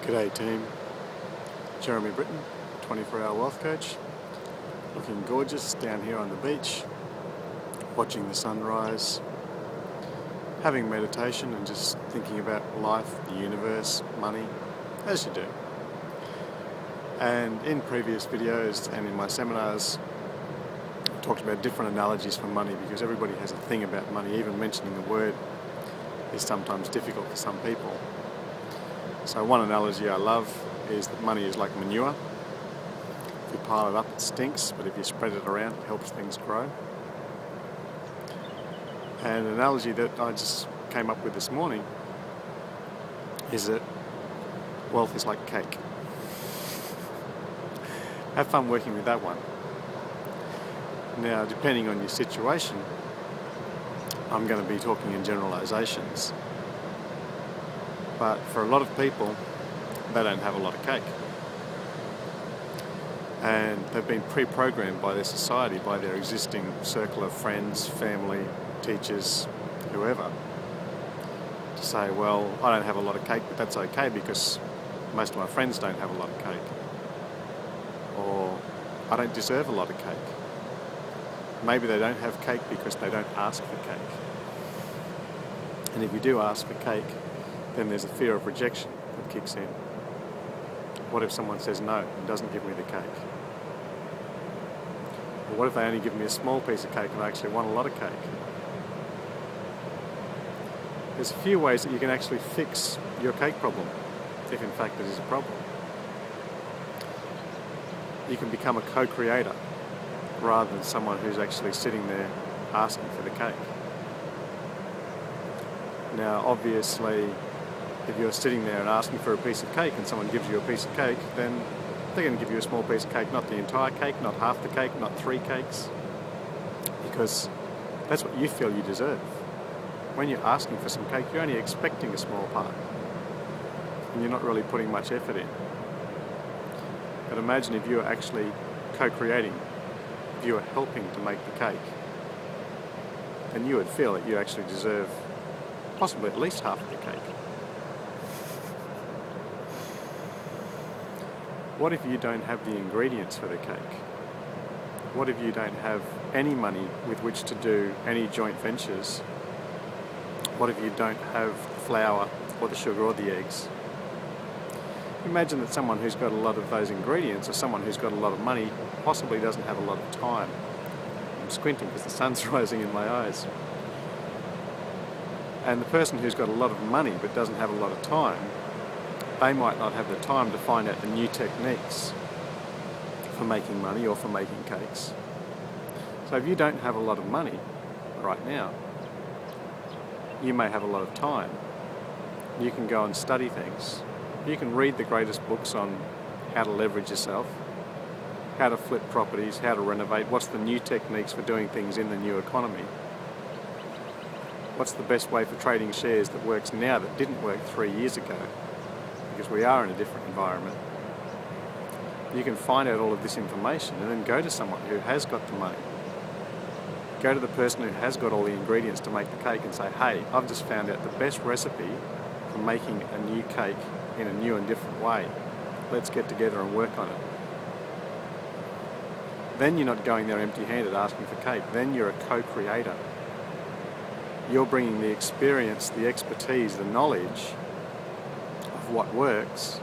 G'day team, Jeremy Britton, 24-hour wealth coach, looking gorgeous down here on the beach, watching the sunrise, having meditation and just thinking about life, the universe, money, as you do. And in previous videos and in my seminars, I talked about different analogies for money because everybody has a thing about money. Even mentioning the word is sometimes difficult for some people. So one analogy I love is that money is like manure. If you pile it up, it stinks, but if you spread it around, it helps things grow. And an analogy that I just came up with this morning is that wealth is like cake. Have fun working with that one. Now, depending on your situation, I'm going to be talking in generalizations. But for a lot of people, they don't have a lot of cake. And they've been pre-programmed by their society, by their existing circle of friends, family, teachers, whoever, to say, well, I don't have a lot of cake, but that's okay because most of my friends don't have a lot of cake. Or I don't deserve a lot of cake. Maybe they don't have cake because they don't ask for cake. And if you do ask for cake, then there's a fear of rejection that kicks in. What if someone says no and doesn't give me the cake? Or what if they only give me a small piece of cake and I actually want a lot of cake? There's a few ways that you can actually fix your cake problem, if in fact it is a problem. You can become a co-creator rather than someone who's actually sitting there asking for the cake. Now, obviously, if you're sitting there and asking for a piece of cake and someone gives you a piece of cake, then they're going to give you a small piece of cake, not the entire cake, not half the cake, not 3 cakes, because that's what you feel you deserve. When you're asking for some cake, you're only expecting a small part, and you're not really putting much effort in. But imagine if you were actually co-creating, if you were helping to make the cake, then you would feel that you actually deserve possibly at least half of the cake. What if you don't have the ingredients for the cake? What if you don't have any money with which to do any joint ventures? What if you don't have the flour or the sugar or the eggs? Imagine that someone who's got a lot of those ingredients, or someone who's got a lot of money, possibly doesn't have a lot of time. I'm squinting because the sun's rising in my eyes. And the person who's got a lot of money but doesn't have a lot of time, they might not have the time to find out the new techniques for making money or for making cakes. So if you don't have a lot of money right now, you may have a lot of time. You can go and study things. You can read the greatest books on how to leverage yourself, how to flip properties, how to renovate, what's the new techniques for doing things in the new economy. What's the best way for trading shares that works now that didn't work 3 years ago? Because we are in a different environment. You can find out all of this information and then go to someone who has got the money. Go to the person who has got all the ingredients to make the cake and say, hey, I've just found out the best recipe for making a new cake in a new and different way. Let's get together and work on it. Then you're not going there empty-handed asking for cake. Then you're a co-creator. You're bringing the experience, the expertise, the knowledge of what works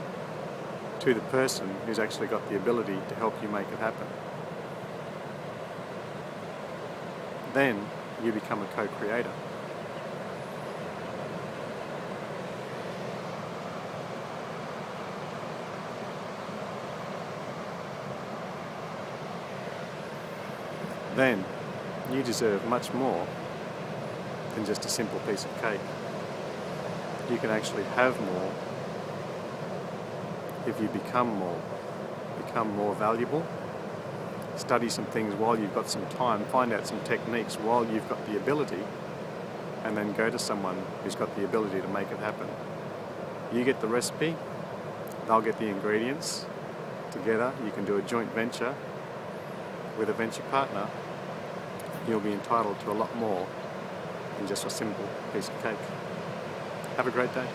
to the person who's actually got the ability to help you make it happen. Then you become a co-creator. Then you deserve much more than just a simple piece of cake. You can actually have more if you become more valuable. Study some things while you've got some time, find out some techniques while you've got the ability, and then go to someone who's got the ability to make it happen. You get the recipe, they'll get the ingredients. Together you can do a joint venture with a venture partner. You'll be entitled to a lot more than just a simple piece of cake. Have a great day.